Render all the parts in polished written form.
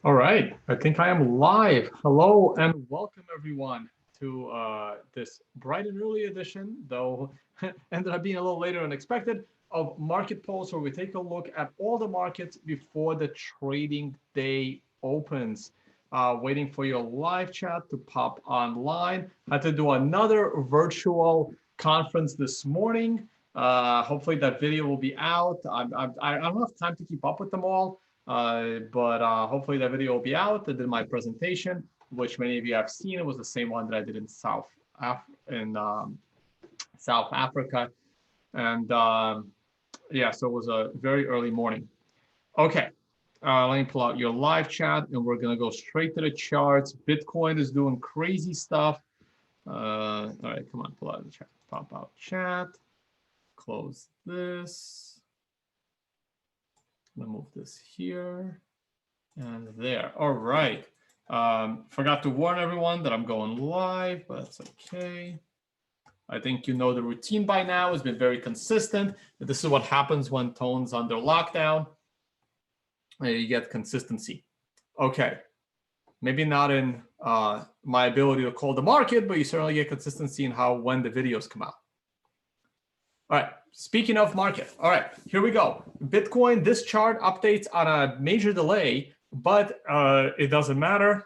All right, I think I am live. Hello and welcome everyone to this bright and early edition, though ended up being a little later than expected, of Market Pulse, where we take a look at all the markets before the trading day opens. Waiting for your live chat to pop online. Had to do another virtual conference this morning. Hopefully that video will be out. I don't have time to keep up with them all. But hopefully that video will be out. I did my presentation, which many of you have seen. It was the same one that I did in South Africa. And yeah, so it was a very early morning. Okay, let me pull out your live chat and we're going to go straight to the charts. Bitcoin is doing crazy stuff. All right, come on, pull out the chat. Pop out chat. Close this. I'm gonna move this here and there. All right. Forgot to warn everyone that I'm going live, but that's okay. I think you know the routine by now. It's been very consistent. This is what happens when Tone's under lockdown. You get consistency. Okay. Maybe not in my ability to call the market, but you certainly get consistency in when the videos come out. All right, speaking of market, all right, here we go. Bitcoin, this chart updates on a major delay, but it doesn't matter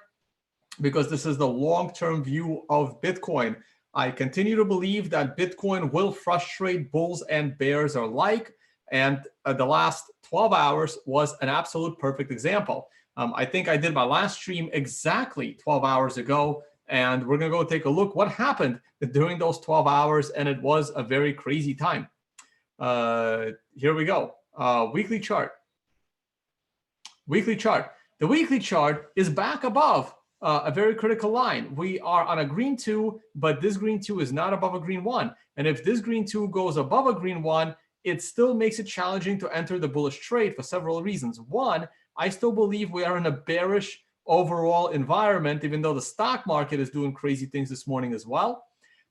because this is the long-term view of Bitcoin. I continue to believe that Bitcoin will frustrate bulls and bears alike, and the last 12 hours was an absolute perfect example. I think I did my last stream exactly 12 hours ago, and we're going to go take a look what happened during those 12 hours, and it was a very crazy time. Here we go. Weekly chart. Weekly chart. The weekly chart is back above a very critical line. We are on a green 2, but this green 2 is not above a green 1. And if this green 2 goes above a green 1, it still makes it challenging to enter the bullish trade for several reasons. One, I still believe we are in a bearish overall environment, even though the stock market is doing crazy things this morning as well.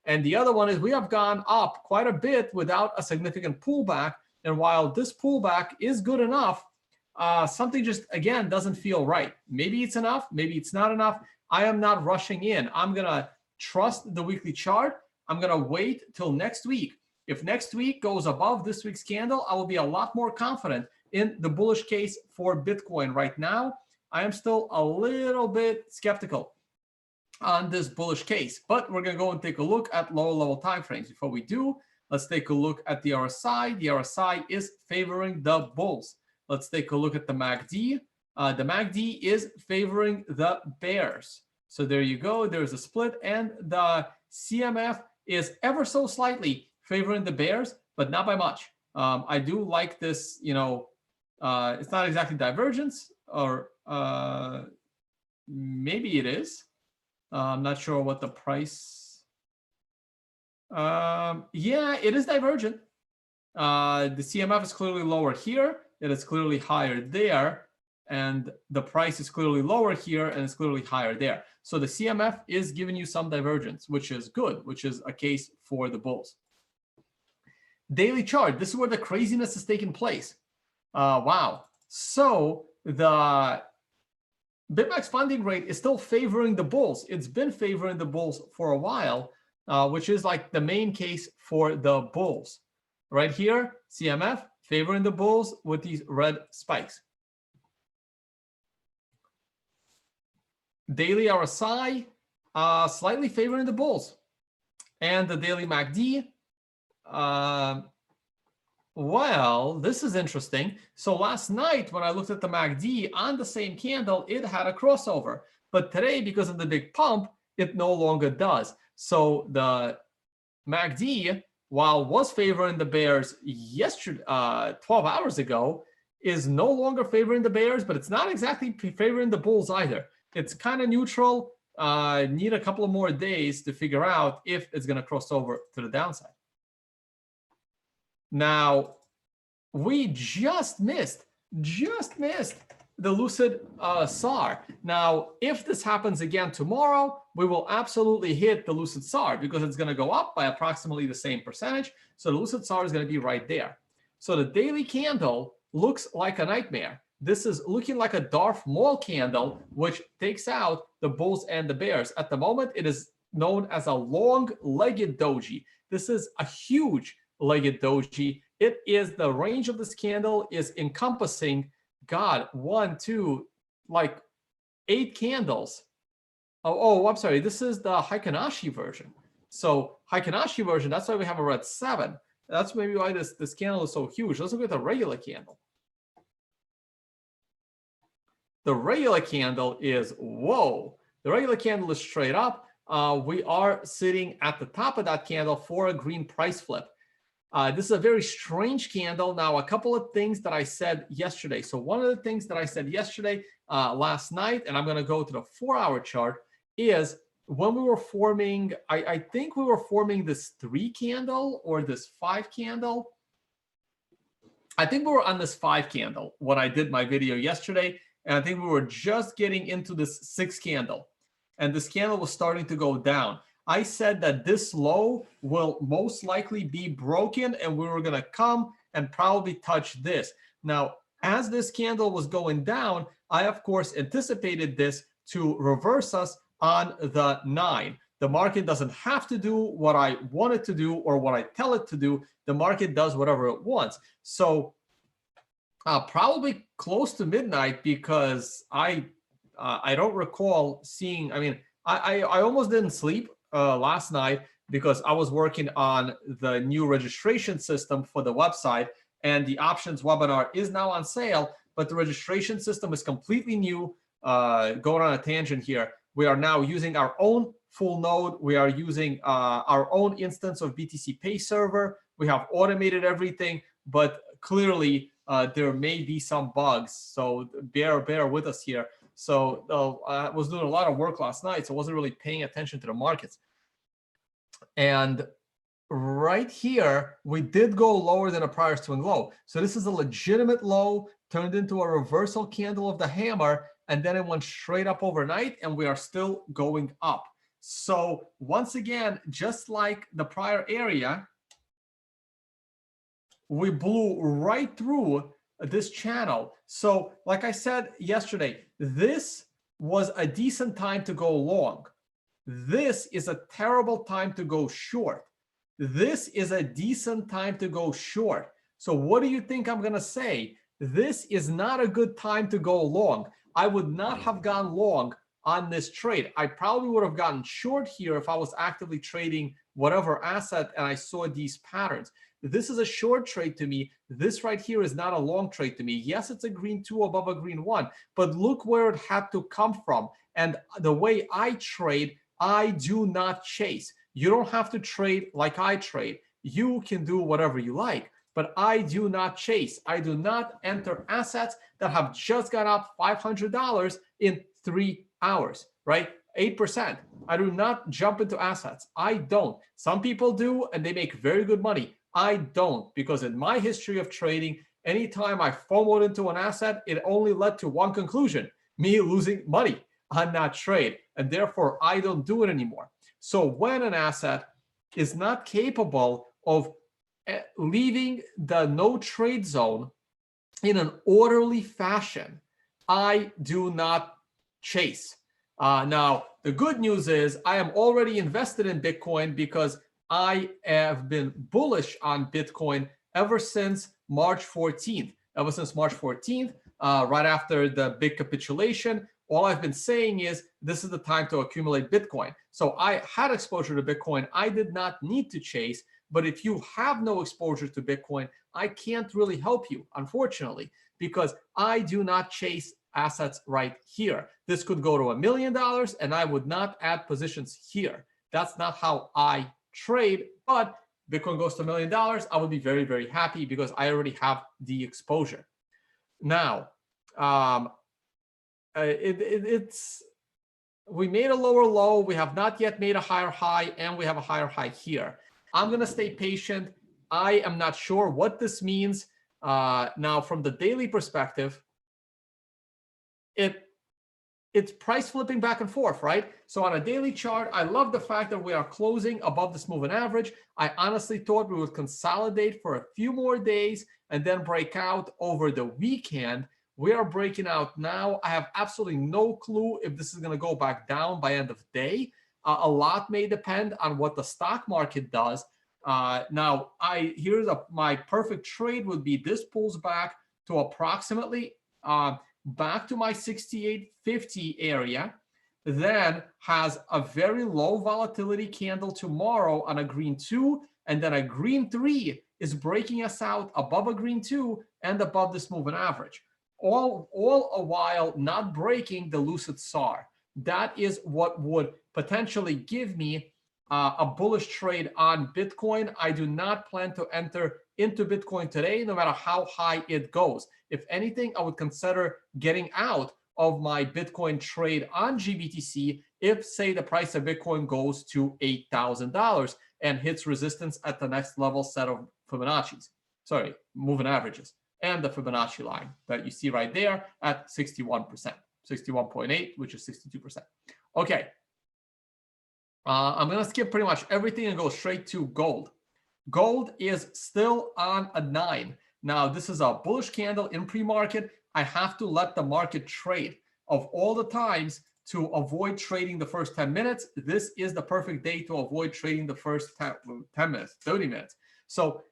And the other one is we have gone up quite a bit without a significant pullback. And while this pullback is good enough, something just, again, doesn't feel right. Maybe it's enough. Maybe it's not enough. I am not rushing in. I'm going to trust the weekly chart. I'm going to wait till next week. If next week goes above this week's candle, I will be a lot more confident in the bullish case for Bitcoin. Right now, I am still a little bit skeptical on this bullish case, but we're going to go and take a look at lower level timeframes. Before we do, let's take a look at the RSI. The RSI is favoring the bulls. Let's take a look at the MACD. The MACD is favoring the bears. So there you go. There's a split, and the CMF is ever so slightly favoring the bears, but not by much. I do like this, it's not exactly divergence, or maybe it is. I'm not sure what the price. Yeah, it is divergent. The CMF is clearly lower here. It is clearly higher there. And the price is clearly lower here, and it's clearly higher there. So the CMF is giving you some divergence, which is good, which is a case for the bulls. Daily chart. This is where the craziness is taking place. Wow. So the BitMEX funding rate is still favoring the bulls. It's been favoring the bulls for a while, which is like the main case for the bulls. Right here, CMF favoring the bulls with these red spikes. Daily RSI slightly favoring the bulls. And the daily MACD, well, this is interesting. So last night when I looked at the MACD on the same candle, it had a crossover. But today, because of the big pump, it no longer does. So the MACD, while was favoring the bears yesterday, 12 hours ago, is no longer favoring the bears, but it's not exactly favoring the bulls either. It's kind of neutral. Need a couple of more days to figure out if it's going to cross over to the downside. Now, we just missed the Lucid SAR. Now, if this happens again tomorrow, we will absolutely hit the Lucid SAR because it's going to go up by approximately the same percentage. So the Lucid SAR is going to be right there. So the daily candle looks like a nightmare. This is looking like a Darth Maul candle, which takes out the bulls and the bears. At the moment, it is known as a long-legged doji. This is a huge legged doji. It is, the range of this candle is encompassing, God, 1, 2, like 8 candles. I'm sorry. This is the Heikinashi version. So Heikinashi version, that's why we have a red 7. That's maybe why this candle is so huge. Let's look at the regular candle. The regular candle is, whoa. The regular candle is straight up. We are sitting at the top of that candle for a green price flip. This is a very strange candle. Now, a couple of things that I said yesterday. So one of the things that I said yesterday, last night, and I'm going to go to the 4-hour chart, is when we were forming, I think we were forming this 3 candle or this 5 candle. I think we were on this 5 candle when I did my video yesterday. And I think we were just getting into this 6 candle. And this candle was starting to go down. I said that this low will most likely be broken and we were going to come and probably touch this. Now, as this candle was going down, I, of course, anticipated this to reverse us on the 9. The market doesn't have to do what I want it to do or what I tell it to do. The market does whatever it wants. So probably close to midnight, because I don't recall seeing, I mean, I almost didn't sleep last night because I was working on the new registration system for the website, and the options webinar is now on sale, but the registration system is completely new. Going on a tangent here, we are now using our own full node. We are using our own instance of BTC Pay server. We have automated everything, but clearly there may be some bugs. So bear with us here. So I was doing a lot of work last night, so I wasn't really paying attention to the markets. And right here, we did go lower than a prior swing low. So this is a legitimate low, turned into a reversal candle of the hammer, and then it went straight up overnight, and we are still going up. So once again, just like the prior area, we blew right through this channel. So like I said yesterday, this was a decent time to go long. This is a terrible time to go short. This is a decent time to go short. So what do you think I'm going to say? This is not a good time to go long. I would not have gone long on this trade. I probably would have gotten short here if I was actively trading whatever asset and I saw these patterns. This is a short trade to me. This right here is not a long trade to me. Yes, it's a green 2 above a green 1, but look where it had to come from. And the way I trade, I do not chase. You don't have to trade like I trade. You can do whatever you like, but I do not chase. I do not enter assets that have just gone up $500 in 3 hours, right? 8%. I do not jump into assets. I don't. Some people do, and they make very good money. I don't, because in my history of trading, anytime I FOMO'd into an asset, it only led to one conclusion: me losing money on that trade. And therefore, I don't do it anymore. So when an asset is not capable of leaving the no trade zone in an orderly fashion, I do not chase. Now, the good news is I am already invested in Bitcoin because I have been bullish on Bitcoin ever since March 14th. Ever since March 14th, right after the big capitulation, all I've been saying is this is the time to accumulate Bitcoin. So I had exposure to Bitcoin. I did not need to chase. But if you have no exposure to Bitcoin, I can't really help you, unfortunately, because I do not chase assets right here. This could go to $1 million and I would not add positions here. That's not how I trade. But Bitcoin goes to $1 million, I would be very, very happy because I already have the exposure. Now, we made a lower low. We have not yet made a higher high, and we have a higher high here. I'm going to stay patient. I am not sure what this means. Now, from the daily perspective, it's price flipping back and forth, right? So on a daily chart, I love the fact that we are closing above this moving average. I honestly thought we would consolidate for a few more days and then break out over the weekend. We are breaking out now. I have absolutely no clue if this is going to go back down by end of day. A lot may depend on what the stock market does. Now, my perfect trade would be this pulls back to approximately back to my 68.50 area, then has a very low volatility candle tomorrow on a green 2, and then a green 3 is breaking us out above a green 2 and above this moving average. All a while not breaking the lucid SAR. That is what would potentially give me a bullish trade on Bitcoin. I do not plan to enter into Bitcoin today, no matter how high it goes. If anything, I would consider getting out of my Bitcoin trade on GBTC if, say, the price of Bitcoin goes to $8,000 and hits resistance at the next level set of Fibonacci's. Sorry, moving averages. And the Fibonacci line that you see right there at 61%, 61.8, which is 62%. Okay. I'm going to skip pretty much everything and go straight to gold. Gold is still on a 9. Now, this is a bullish candle in pre-market. I have to let the market trade. Of all the times to avoid trading the first 10 minutes, this is the perfect day to avoid trading the first 10 minutes, 30 minutes. So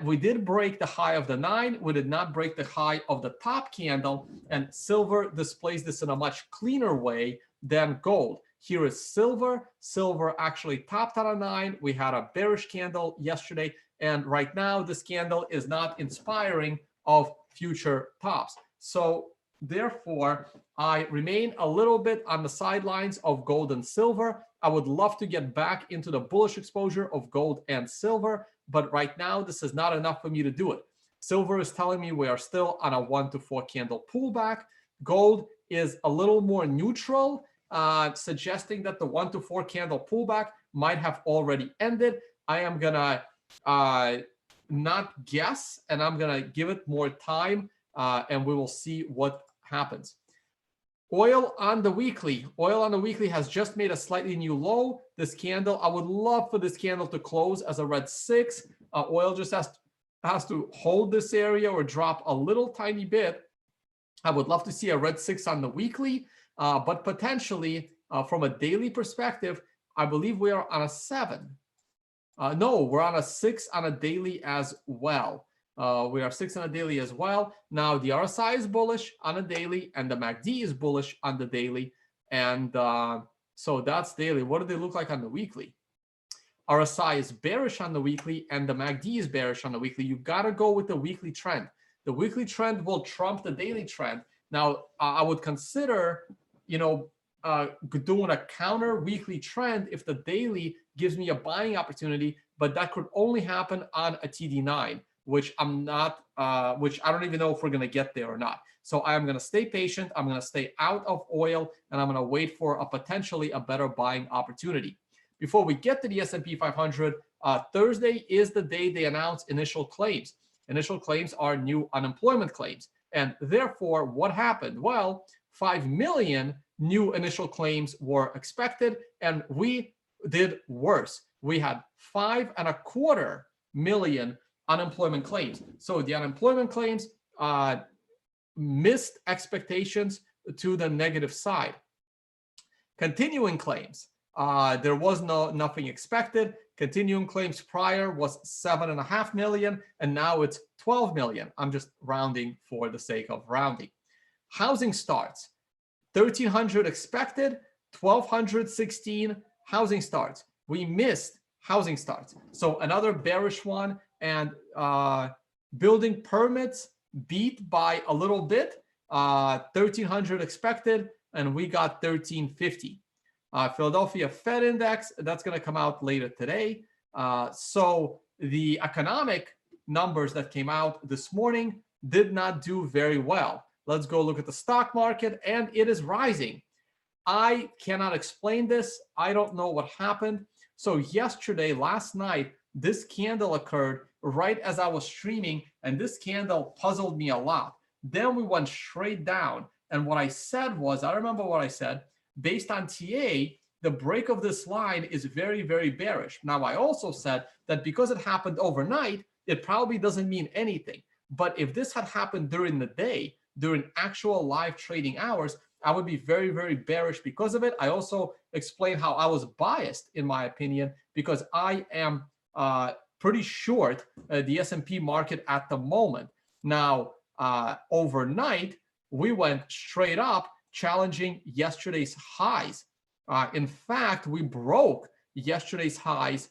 we did break the high of the 9. We did not break the high of the top candle, and silver displays this in a much cleaner way than gold. Here is silver. Silver actually topped on a 9. We had a bearish candle yesterday, and right now this candle is not inspiring of future tops. So therefore, I remain a little bit on the sidelines of gold and silver. I would love to get back into the bullish exposure of gold and silver, but right now this is not enough for me to do it. Silver is telling me we are still on a 1 to 4 candle pullback. Gold is a little more neutral, suggesting that the 1 to 4 candle pullback might have already ended. I am gonna not guess, and I'm gonna give it more time, and we will see what happens. Oil on the weekly. Oil on the weekly has just made a slightly new low. This candle, I would love for this candle to close as a red 6. Oil just has to hold this area or drop a little tiny bit. I would love to see a red 6 on the weekly. But potentially, from a daily perspective, I believe we are on a 7. No, we're on a 6 on a daily as well. We are 6 on a daily as well. Now, the RSI is bullish on a daily, and the MACD is bullish on the daily. And so that's daily. What do they look like on the weekly? RSI is bearish on the weekly, and the MACD is bearish on the weekly. You've got to go with the weekly trend. The weekly trend will trump the daily trend. Now, I would consider doing a counter weekly trend if the daily gives me a buying opportunity, but that could only happen on a TD9, which which I don't even know if we're going to get there or not. So I'm going to stay patient. I'm going to stay out of oil, and I'm going to wait for potentially a better buying opportunity. Before we get to the S&P 500, Thursday is the day they announce initial claims. Initial claims are new unemployment claims. And therefore, what happened? Well, 5 million new initial claims were expected, and we did worse. We had 5.25 million unemployment claims. So the unemployment claims missed expectations to the negative side. Continuing claims, there was nothing expected. Continuing claims prior was 7.5 million, and now it's 12 million. I'm just rounding for the sake of rounding. Housing starts, 1,300 expected, 1,216 housing starts. We missed housing starts. So another bearish one, and building permits beat by a little bit, 1,300 expected, and we got 1,350. Philadelphia Fed Index, that's going to come out later today. So the economic numbers that came out this morning did not do very well. Let's go look at the stock market, and it is rising. I cannot explain this. I don't know what happened. So yesterday, last night, this candle occurred right as I was streaming, and this candle puzzled me a lot. Then we went straight down, and what I said was, I remember what I said, based on TA, the break of this line is very, very bearish. Now, I also said that because it happened overnight, it probably doesn't mean anything. But if this had happened during the day, during actual live trading hours, I would be very, very bearish because of it. I also explained how I was biased, in my opinion, because I am pretty short the S&P market at the moment. Now, overnight, we went straight up, challenging yesterday's highs. In fact, we broke yesterday's highs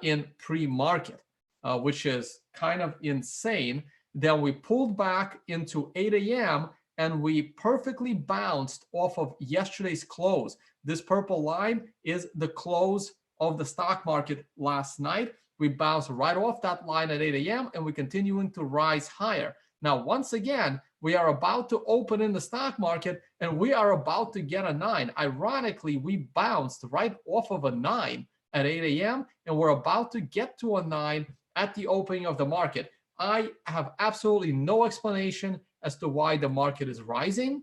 in pre-market, which is kind of insane. Then we pulled back into 8 a.m. and we perfectly bounced off of yesterday's close. This purple line is the close of the stock market last night. We bounced right off that line at 8 a.m. and we're continuing to rise higher. Now, once again, we are about to open in the stock market and we are about to get a 9. Ironically, we bounced right off of a 9 at 8 a.m. and we're about to get to a 9 at the opening of the market. I have absolutely no explanation as to why the market is rising.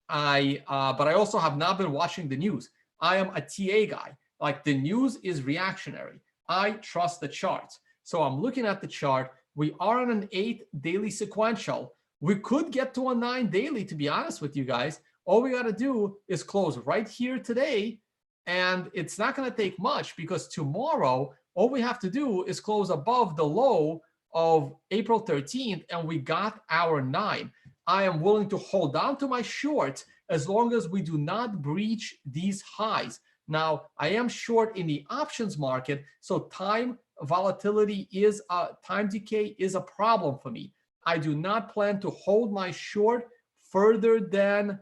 But I also have not been watching the news. I am a TA guy. Like, the news is reactionary. I trust the charts. So I'm looking at the chart. We are on an 8 daily sequential. We could get to a 9 daily, to be honest with you guys. All we got to do is close right here today. And it's not going to take much, because tomorrow, all we have to do is close above the low of April 13th, and we got our 9. I am willing to hold on to my shorts as long as we do not breach these highs. Now, I am short in the options market, so time volatility is time decay is a problem for me. I do not plan to hold my short further than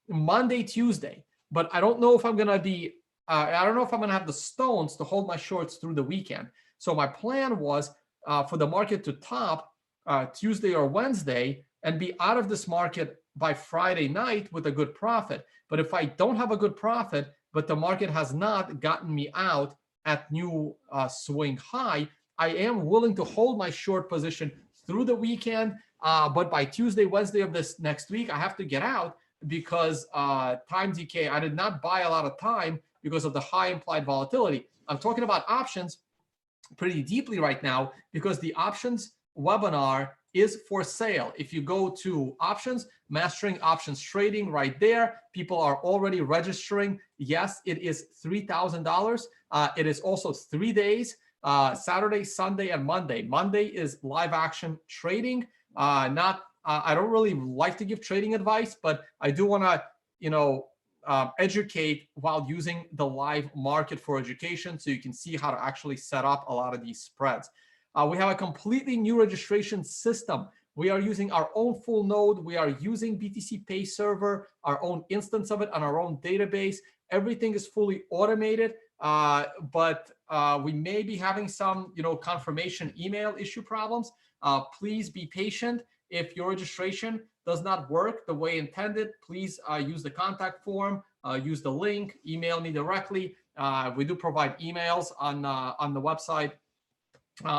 Monday, Tuesday. But I don't know if I'm gonna be. I don't know if I'm gonna have the stones to hold my shorts through the weekend. So my plan was for the market to top Tuesday or Wednesday and be out of this market by Friday night with a good profit. But if I don't have a good profit, but the market has not gotten me out at new swing high, I am willing to hold my short position through the weekend. But by Tuesday, Wednesday of this next week, I have to get out because time decay. I did not buy a lot of time because of the high implied volatility. I'm talking about options pretty deeply right now because the options webinar is for sale. If you go to options, mastering options trading, right there, people are already registering. Yes, it is $3,000. It is also 3 days, Saturday, Sunday, and Monday. Monday is live action trading. I don't really like to give trading advice, but I do want to, educate while using the live market for education, so you can see how to actually set up a lot of these spreads. We have a completely new registration system. We are using our own full node. We are using BTC Pay Server, our own instance of it on our own database. Everything is fully automated, but we may be having some, confirmation email issue problems. Please be patient. If your registration does not work the way intended, please use the contact form, use the link, email me directly. We do provide emails on the website.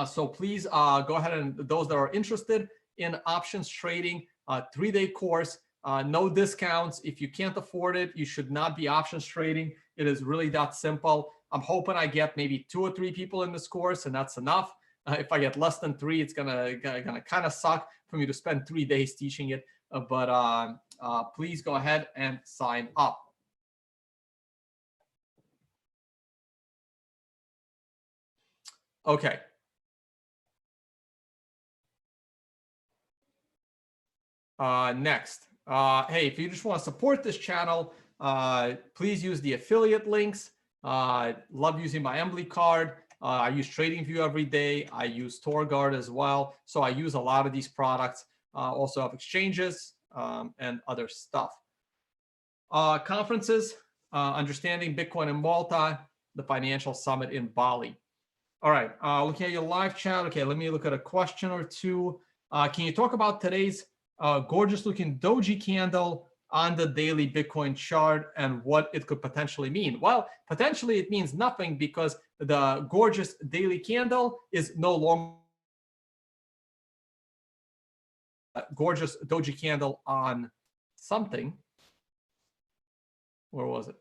So please go ahead, and those that are interested in options trading, 3-day course, no discounts. If you can't afford it, you should not be options trading. It is really that simple. I'm hoping I get maybe 2 or 3 people in this course, and that's enough. If I get less than 3, it's gonna kind of suck for me to spend 3 days teaching it. But please go ahead and sign up. Okay. Next. Hey, if you just want to support this channel, please use the affiliate links. Love using my Embly card. I use TradingView every day. I use TorGuard as well. So I use a lot of these products. Also have exchanges and other stuff. Conferences, Understanding Bitcoin in Malta, the Financial Summit in Bali. All right, looking at your live chat. Okay, let me look at a question or two. Can you talk about today's gorgeous looking doji candle on the daily Bitcoin chart and what it could potentially mean? Well, potentially it means nothing, because the gorgeous daily candle is no longer a gorgeous doji candle on something. Where was it?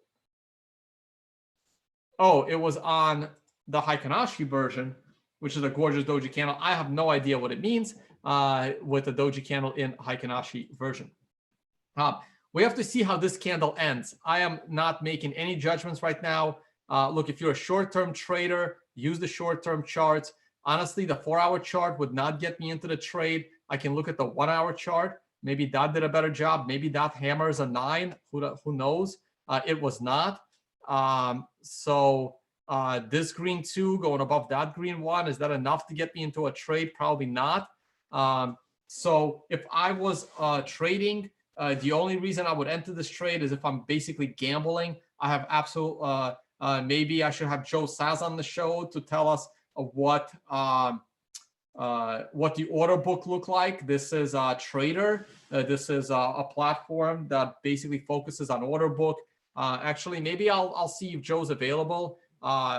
Oh, it was on the Heikanashki version, which is a gorgeous doji candle. I have no idea what it means. with the doji candle in Heikin-Ashi version. We have to see how this candle ends. I am not making any judgments right now. Look, if you're a short-term trader, use the short-term charts. Honestly, the 4-hour chart would not get me into the trade. I can look at the 1-hour chart. Maybe that did a better job. Maybe that hammers a 9. Who knows? It was not. This green 2 going above that green 1, is that enough to get me into a trade? Probably not. So if I was trading, the only reason I would enter this trade is if I'm basically gambling. I have absolute. Maybe I should have Joe Saz on the show to tell us what the order book looked like. This is Trader. This is a platform that basically focuses on order book. Actually, maybe I'll see if Joe's available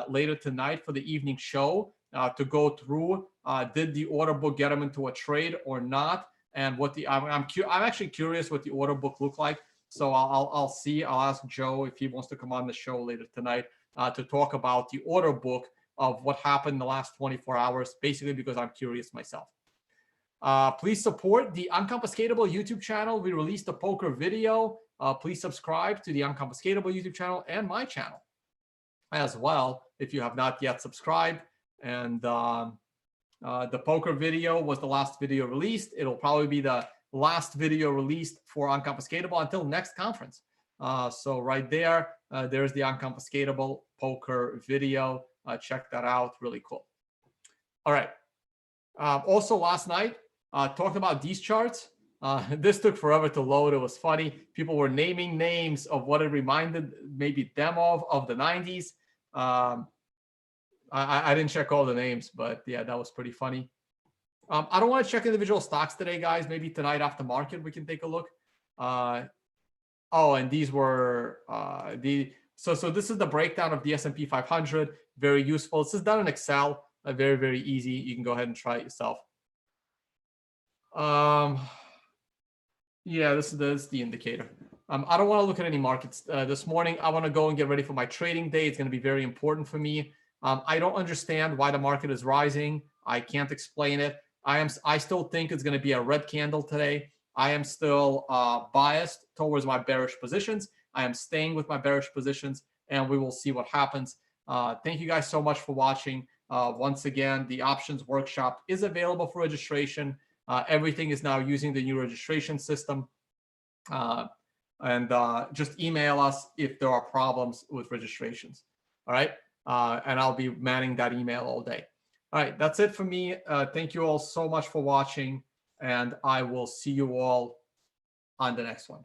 later tonight for the evening show to go through. Did the order book get him into a trade or not? And what the I'm actually curious what the order book looked like. So I'll see. I'll ask Joe if he wants to come on the show later tonight to talk about the order book of what happened in the last 24 hours, basically because I'm curious myself. Please support the Unconfiscatable YouTube channel. We released a poker video. Please subscribe to the Unconfiscatable YouTube channel and my channel as well if you have not yet subscribed. And the poker video was the last video released. It'll probably be the last video released for Unconfiscatable until next conference. So right there, there's the Unconfiscatable poker video. Check that out. Really cool. All right. Also last night, talked about these charts. This took forever to load. It was funny. People were naming names of what it reminded maybe them of the 90s. I didn't check all the names, but yeah, that was pretty funny. I don't want to check individual stocks today, guys. Maybe tonight after market, we can take a look. And these were so this is the breakdown of the S&P 500. Very useful. This is done in Excel. Very, very easy. You can go ahead and try it yourself. Yeah, this is the indicator. I don't want to look at any markets this morning. I want to go and get ready for my trading day. It's going to be very important for me. I don't understand why the market is rising. I can't explain it. I still think it's going to be a red candle today. I am still biased towards my bearish positions. I am staying with my bearish positions, and we will see what happens. Thank you guys so much for watching. Once again, the options workshop is available for registration. Everything is now using the new registration system. Just email us if there are problems with registrations. All right. And I'll be manning that email all day. All right. That's it for me. Thank you all so much for watching, and I will see you all on the next one.